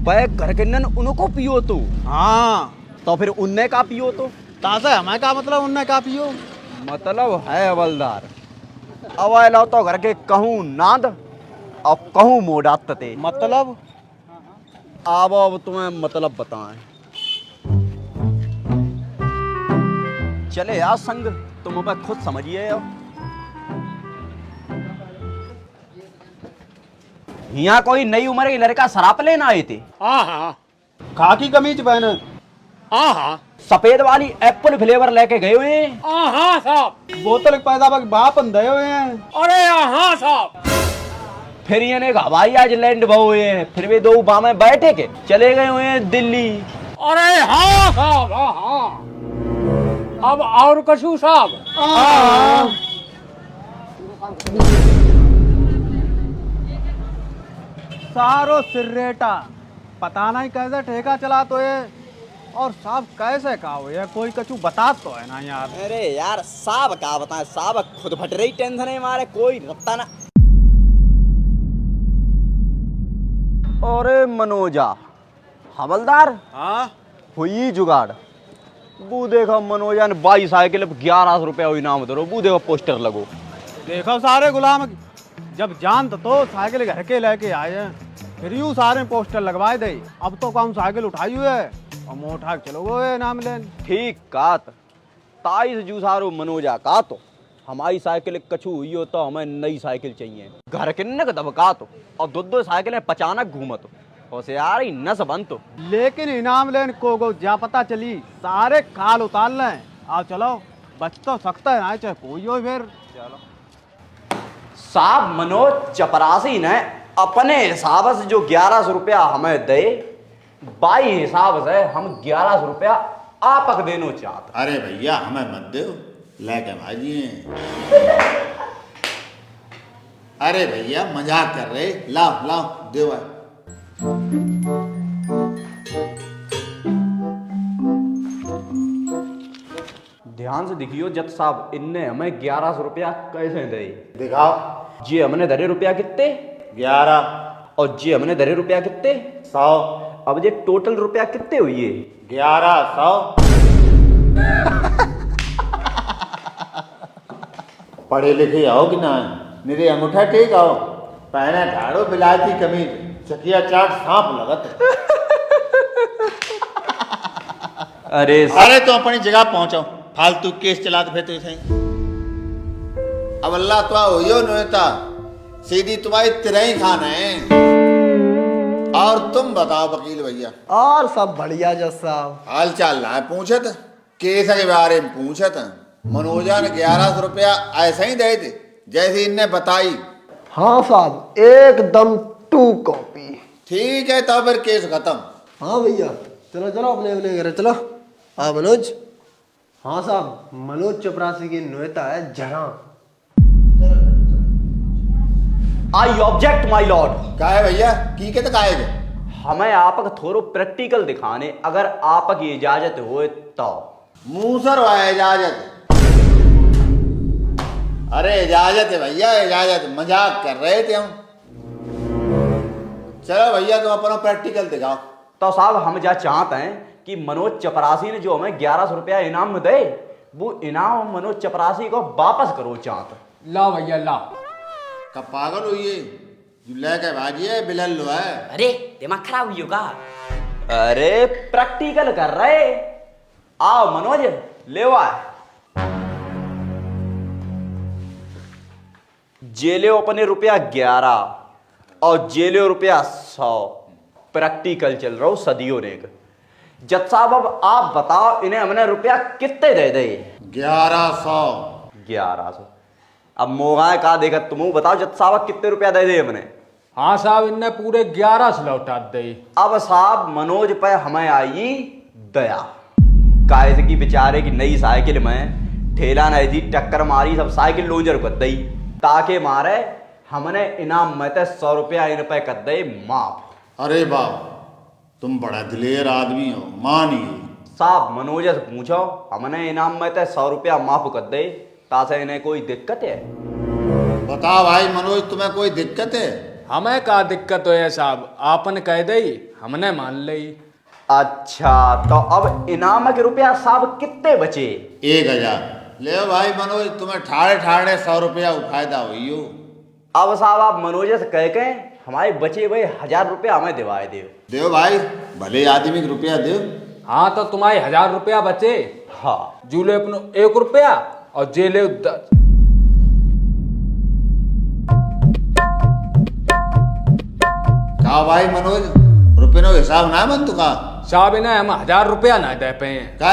पैक करके न उनको पियो तो। हाँ तो फिर उनने का पियो तो। ताजा हमें क्या मतलब उनने का पियो? मतलब है हवलदार, अवैलो तो घर के कहूँ नाद और कहूँ मोड़ात ते। मतलब अब तुम्हें मतलब बताएं। चले यार संग, तुम अब खुद समझिए। यहाँ कोई नई उम्र के लड़का शराब लेना आए थे। हाँ हाँ खाकी कमीज पहने, हाँ हाँ सफेद वाली एप्पल फ्लेवर लेके गए हुए हैं। हाँ हाँ साहब। बोतल पैदा बाप अंधे हुए हैं। अरे हाँ साहब। फिर ये ने हवाई आज लैंड भाव हुए हैं, फिर वे दो बामें बैठे के चले गए हुए हैं दिल्ली। अरे हाँ साहब, हाँ हाँ। अब और कशु साहब। सारो सिर्रेटा, पता नहीं कैसे ठेका चला तो ये, और साहब कैसे का हो ये कोई कछु बता तो है ना यार। अरे यार साहब क्या बताएं, साहब खुद फट रही टेंशन है मारे, कोई रत्ता ना। अरे मनोजा हवलदार, हाँ हुई जुगाड़। वो देखो मनोजन बाई साइकिल 1100 रुपया इनाम दो, वो देखो पोस्टर लगो। देखो सारे गुलाम, जब जानत तो साइकिल घर के लेके आए हैं, फिर यूं सारे पोस्टर लगवाए दे। अब तो कौन साइकिल उठाई हुए है और मुँह उठा के चलो गए नाम लेन। ठीक कात ताई से जूसारो मनोजा का तो हमारी साइकिल कछू हुई हो तो हमें नई साइकिल चाहिए। घर के न दबका तो और दो साइकिलें पचानक घूमत होशियार ही नस बनतो। लेकिन इनाम लेन को जा पता चली सारे खाल उतार लें। आओ चलो, बच तो सकता है ना, चाहे कोई हो। फिर चलो साहब मनोज चपरासी ने अपने हिसाब से जो 1100 रुपया हमें दे, बाई हिसाब से हम 1100 रुपया आपक देनो चाहते। अरे भैया हमें मत दो, लेके भाजी अरे भैया मजाक कर रहे, लाओ लाओ दो। ध्यान से देखियो जत साहब, इनने हमें 1100 रुपया कैसे दे? दिखाओ। जी हमने धरे रुपया कितने? 11। और जी हमने धरे रुपया कितने? 100। अब ये टोटल रुपया कितने हुई है? 1100। पढ़े लिखे आओ कि ना, मेरे अंगूठा टेक आओ, पहने झाड़ो बिलायती कमीज, चकिया चाट सांप लगत। अरे तो अपनी जगह पहुंचो, फालतू केस चलाते फिरते थे। अब अल्लाह तो हो नोता, सीधी तुम्हारी तिरही खाना है। और तुम बताओ वकील भैया। और सब बढ़िया जज साहब। हाल चाल ना पूछत, केस के बारे में पूछत। मनोजा ने 1100 रुपया ऐसा ही दे थे जैसे इनने बताई। हाँ साहब, एकदम 2 कॉपी। ठीक है तो फिर केस खत्म। हाँ भैया, चलो चलो अपने अपने घर चलो। हाँ मनोज। हाँ साहब, मनोज चपरासी की नुयता है जरा। I object my Lord. क्या है भैया, की के तक आएगा? हमें आपक थोड़ो प्रैक्टिकल दिखाने, अगर आपकी इजाजत हो तो। मुंह सर है इजाजत? अरे इजाजत है भैया, इजाजत। मजाक कर रहे थे हम। चलो भैया तुम अपना प्रैक्टिकल दिखाओ। तो साहब हम जा चाहते हैं कि मनोज चपरासी ने जो हमें 1100 रुपया इनाम में दे, वो इनाम मनोज चपरासी को वापस करो चाहते। ला भैया ला। कब पागल हुई है, जो लेके भाजी है बिलल लो है। अरे दिमाग खराब हुई होगा। अरे प्रैक्टिकल कर रहे। आओ मनोज ले आ। जेले अपने रुपया 11 और जेले रुपया 100। प्रैक्टिकल चल रहा हूं सदियों ने। जज साहब अब आप बताओ, इन्हें हमने रुपया कितने दे दे? 1100। 1100। अब मोगाए का देखा, तुम बताओ जज साहब कितने रुपया दे दे हमने? हाँ साहब, इनने पूरे 1100 लौटा दे। अब साहब मनोज पे हमें आई दया, कायद की बेचारे की नई साइकिल में ठेला नहीं थी, टक्कर मारी, सब साइकिल लोंजर कर दी, ताके मारे हमने इनाम में 100 रुपया इन पे कर दे माफ। अरे बाप, तुम बड़ा दिलेर आदमी हो, मानिए। साहब मनोज से पूछो, हमने इनाम में 100 रुपया माफ कर दे, तासे इन्हें कोई दिक्कत है? बताओ भाई मनोज, तुम्हें कोई दिक्कत है? हमें का दिक्कत हो है साहब, आपन कह दे हमने मान ली। अच्छा तो अब इनाम के रुपया साहब कितने बचे? 1000। ले भाई मनोज, तुम्हें ठाड़े ठाड़े 100 रुपया फायदा हुई हो। अब साहब आप मनोज से कह के हमारे बचे भाई 1000 रुपया हमें दिवाए दे। दो भाई, भले आदमी के रुपया दो। हाँ तो तुम्हारे 1000 रुपया बचे। हाँ जूले अपनो 1 रुपया और जेले 10। कहा भाई मनोज, रुपये नो हिसाब ना बन तुका? साहब इन्हें हम 1000 रुपया ना दे पे। क्या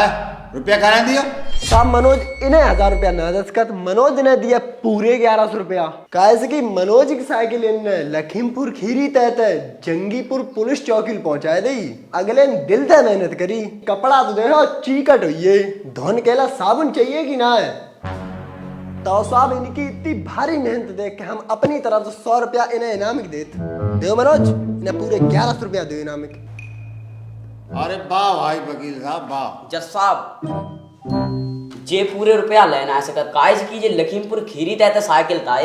रुपया कहना दियो? साहब मनोज इन्हें 1000 रुपया ना दस्खत, मनोज ने दिया पूरे 1100 रुपया। कैसे कि मनोज की साइकिल इनने लखीमपुर खीरी तहत जंगीपुर पुलिस चौकी पहुंचाए दी। अगले दिल से मेहनत करी, कपड़ा तो देखो चीकट हुई, धोन केला साबुन चाहिए कि ना है। तो साहब इनकी इतनी भारी मेहनत देख के हम अपनी तरफ से 100 रुपया इन्हें इनामिक देते। दो मनोज, इन्हें पूरे 1100 रुपया दो इनामिक। अरे वाह भाई वकील साहब वाह। जज साहब जे पूरे रुपया लेना ऐसे कर कायज कीजिए, लखीमपुर खीरी तहत साइकिल था।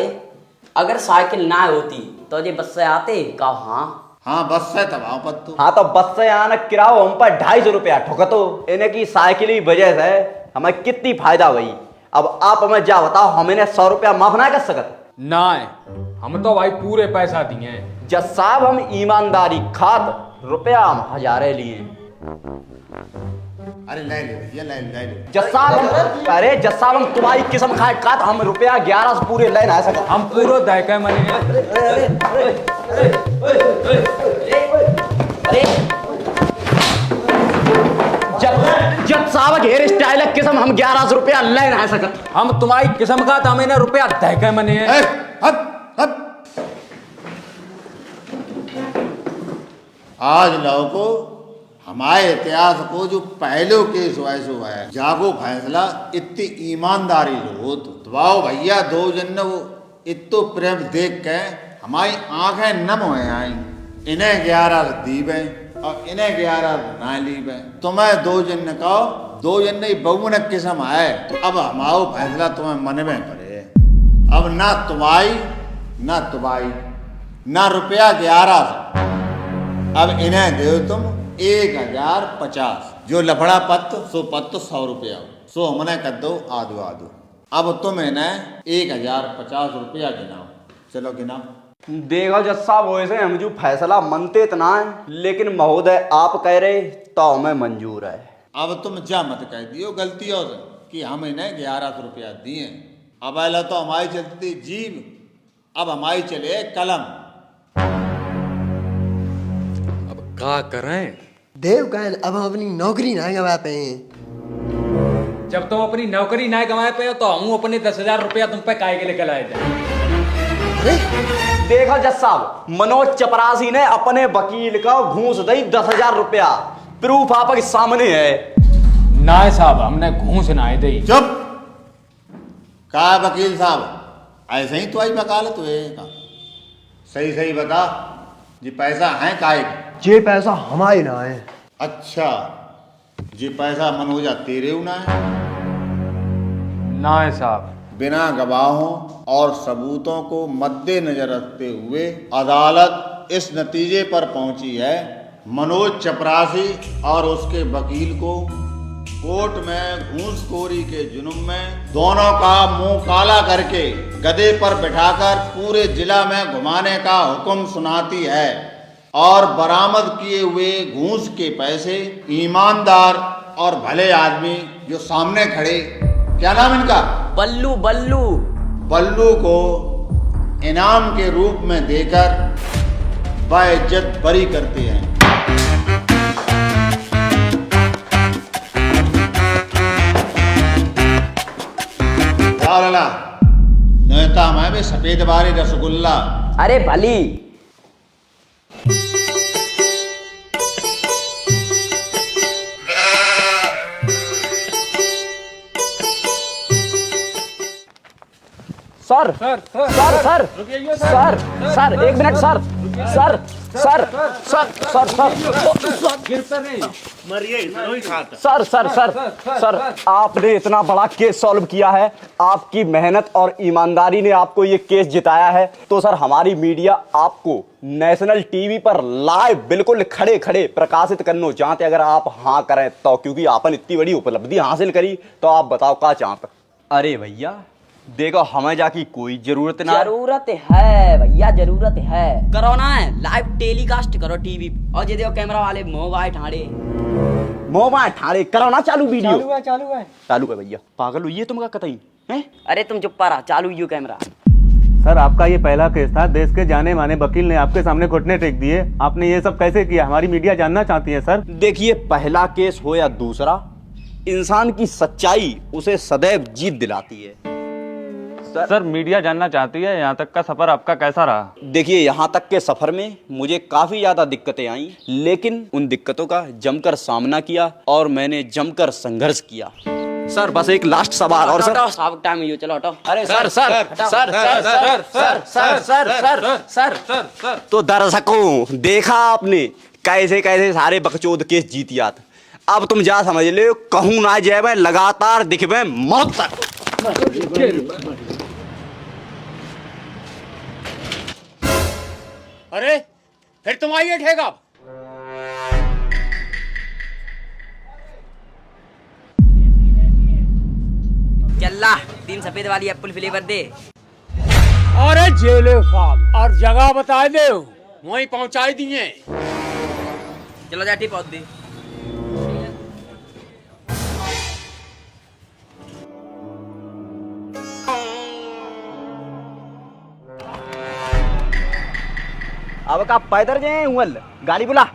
अगर साइकिल ना होती तो जे बस से आते का। हाँ हाँ बस से तबाह पत्तू। हाँ तो बस से आना किराओ हम पर 250 रुपया ठुकतो। इन्हें की साइकिल की वजह से हमें कितनी फायदा हुई। अब आप हमें जा बताओ, हम इन्हें 100 रुपया माफ ना कर सकते? ना हम तो भाई पूरे पैसा दिए हैं। जज साहब हम ईमानदारी खात रुपया हम हजारे लिए। अरे ले ले भैया, ले ले ले। जज साहब, अरे जज साहब हम तुम्हारी किस्म खाए खात हम रुपया 11 पूरे ले ना सकते। हम पूरा दायका मने जज साहब हेयर स्टाइल किस्म हम 11 रुपया ले ना सकते। हम तुम्हारी किस्म का तो हमें रुपया दायका मने ए, हट हट। आज लाओ को हमारे इतिहास को जो पहलो केस हुआ है जागो फैसला इतनी ईमानदारी लो तो दबाओ भैया। दो जन वो इतो प्रेम देख के हमारी आंखें नम हो आई। इन्हें 11 दीबे और इन्हें 11 ना लीबे। तुम्हें दो जन कहो, दो जन ही बहु ने किस्म है। अब हमारो फैसला तुम्हें मन में पड़े। अब ना तुम्हारी ना तुम्हारी ना रुपया 11। अब इन्हें दो तुम 1050। जो लफड़ा पत्त सो पत्त 100 रुपया सो हमने कर दो आधो आधो। अब तुम इन्हें 1050 रुपया गिनाओ। चलो गिनाओ। देखो जज साहब वैसे हम जो फैसला मनते इतना है, लेकिन महोदय आप कह रहे तो हमें मंजूर है। अब तुम जा मत कह दियो गलतियों से कि हम इन्हें 1100 रुपया दिए। अब पहले तो हमारी चलती जीभ, अब हमारी चले कलम। अब क्या करें? देव कहन अब हम अपनी नौकरी ना गवा पे। जब तुम अपनी नौकरी ना गंवाए पे तो हम अपने 10,000 रुपया तुम पे काहे के लेकर लाए जाए। देखो जज साहब मनोज चपरासी ने अपने वकील का घूस दी 10,000 रुपया। प्रूफ आपके सामने है। ना साहब हमने घूस ना दी। चुप। का वकील साहब ऐसे ही तो आई वकालत हुए का। सही सही बता जी पैसा है काहे? ये पैसा हमारे ना है। अच्छा जी पैसा मनोजा तेरे ना है? ना साहब बिना गवाहों और सबूतों को मद्देनजर रखते हुए अदालत इस नतीजे पर पहुंची है मनोज चपरासी और उसके वकील को कोर्ट में घूसखोरी के जुर्म में दोनों का मुंह काला करके गधे पर बिठाकर पूरे जिला में घुमाने का हुक्म सुनाती है और बरामद किए हुए घूस के पैसे ईमानदार और भले आदमी जो सामने खड़े, क्या नाम इनका? बल्लू बल्लू बल्लू को इनाम के रूप में देकर बाइज्जत बरी करते हैं। नेता मैं भी सफेद बारी रसगुल्ला। अरे भली sir sir sir sir sir sir एक minute sir sir sir sir sir sir sir sir sir आपने इतना बड़ा केस सॉल्व किया है, आपकी मेहनत और ईमानदारी ने आपको ये केस जिताया है, तो सर हमारी मीडिया आपको नेशनल टीवी पर लाइव बिल्कुल खड़े खड़े प्रकाशित करना चाहते अगर आप हाँ करें तो, क्योंकि आपने इतनी बड़ी उपलब्धि हासिल करी। तो आप बताओ क्या चाहते? अरे भैया देखो हमें जाकी कोई जरूरत ना। जरूरत है भैया, जरूरत है। करो ना लाइव टेलीकास्ट करो टीवी और ये देखो कैमरा वाले मोबाइल ठाड़े करो ना चालू वीडियो। चालू है भैया। पागल हुई है तुम का कतई हैं? अरे तुम चुप रहा, चालू यू कैमरा। सर आपका ये पहला केस था, देश के जाने माने वकील ने आपके सामने घुटने टेक दिए, आपने ये सब कैसे किया? हमारी मीडिया जानना चाहती है सर। देखिए पहला केस हो या दूसरा, इंसान की सच्चाई उसे सदैव जीत दिलाती है। सर मीडिया जानना चाहती है यहाँ तक का सफर आपका कैसा रहा? देखिए यहाँ तक के सफर में मुझे काफी ज्यादा दिक्कतें आई, लेकिन उन दिक्कतों का जमकर सामना किया और मैंने जमकर संघर्ष किया। सर बस एक लास्ट सवाल और सर टाइम ये चलो हटो। अरे sir sir sir sir sir sir sir sir sir तो दर्शकों देखा आपने कैसे कैसे सारे बकचोद केस जीतिया था। अब तुम जा समझ ले कहूँ ना जय लगातार दिखबे मौत तक। अरे फिर तुम आइए ठेका। चल्ला 3 सफेद वाली एप्पल फ्लेवर दे। अरे जेले साहब और जगह बता दे, वहीं पहुंचाई दिए। चलो जाटी पहुंच दे। अब का पैदल जाए उल गाड़ी बुला।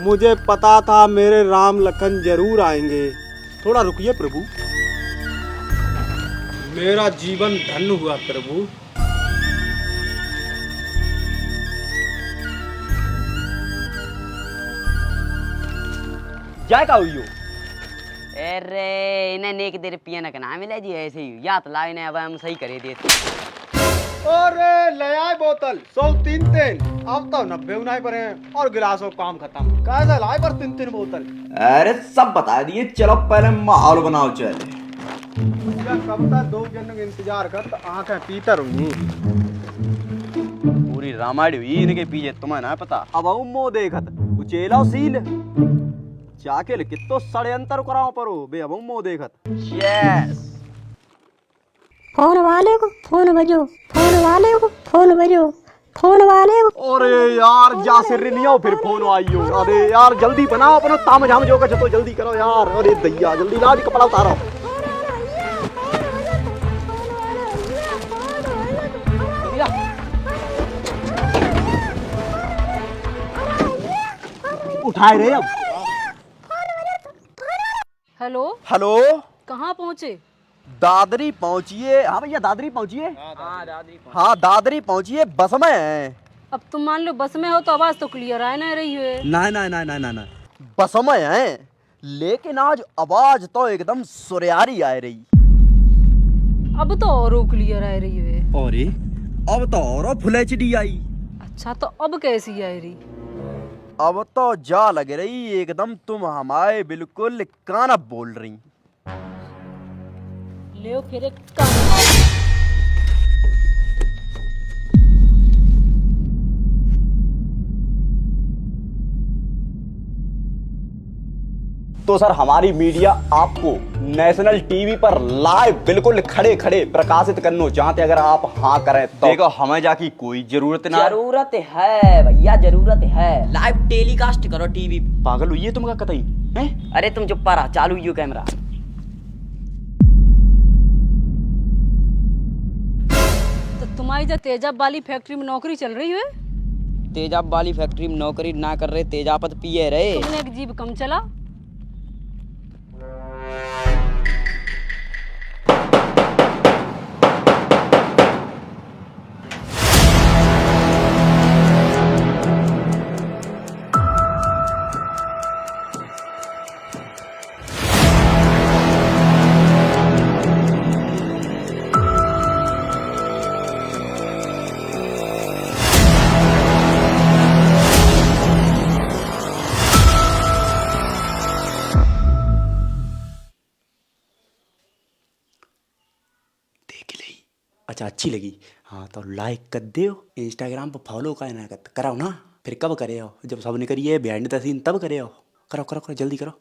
मुझे पता था मेरे राम लखन जरूर आएंगे। थोड़ा रुकिए प्रभु, मेरा जीवन धन्य हुआ प्रभु। जाए का हुई हो? अरे इन्हें नेक देर पियन का नाम मिले जी ऐसे ही याद लाए ने अब हम सही करे देते। अरे ले आए बोतल 100 अब तो 90 उनाई पर हैं और गिलासों काम खत्म। कैसे लाए पर 3 बोतल? अरे सब बता दिए, चलो पहले माहौल बनाओ चले। कब तक 2 जन का इंतजार कर तो आंखें पीतर हुई। पूरी रामायण हुई इनके पीछे, तुम्हें ना पता। अब आऊं मो देखत उचेला सील जाके कितो षड्यंत्र कराओ परो बे। अब मो देखत। यस फोन वाले को फोन बजो, फोन वाले को फोन बजो, फोन वाले को। अरे यार जा सिर नहीं आओ फिर फोन आइयो। अरे यार जल्दी बनाओ अपना ताम झाम जो तो जल्दी करो यार। अरे दैया जल्दी ला कपड़ा उतारो। उठाए रे अब। हेलो हेलो कहाँ पहुँचे? दादरी पहुंचिए। हाँ भैया दादरी पहुंचिए। हाँ दादरी पहुंचिए, बस में है। अब तुम मान लो बस में हो तो आवाज तो क्लियर आ नहीं रही है। ना ना ना ना ना ना बस में है, लेकिन आज आवाज तो एकदम सुरियारी आ रही। अब तो और क्लियर आ रही है। और अब तो और फुल एचडी आई। अच्छा तो अब कैसी आ रही? अब तो जा लग रही एकदम तुम हमारे बिल्कुल काना बोल रही। ले फिर एक काम। तो सर हमारी मीडिया आपको नेशनल टीवी पर लाइव बिल्कुल खड़े खड़े प्रकाशित करना चाहते, अगर आप हाँ करें तो देखो हमें जाकी कोई जरूरत ना। जरूरत है भैया, जरूरत है। लाइव टेलीकास्ट करो टीवी। पागल हुई है तुम का कतई हैं? अरे तुम चुप रहा, चालू यू कैमरा। तो तुम्हारी जो तेजाब वाली फैक्ट्री में नौकरी चल रही है? तेजाब वाली फैक्ट्री में नौकरी ना कर रहे, तेजापत पिए रहे। तुमने एक जीभ कम चला। अच्छा अच्छी लगी हाँ तो लाइक कर दियो, इंस्टाग्राम पर फॉलो कराओ ना। फिर कब करे हो जब सबने करी है बिहाइंड द सीन तब करे हो। करो करो करो जल्दी करो।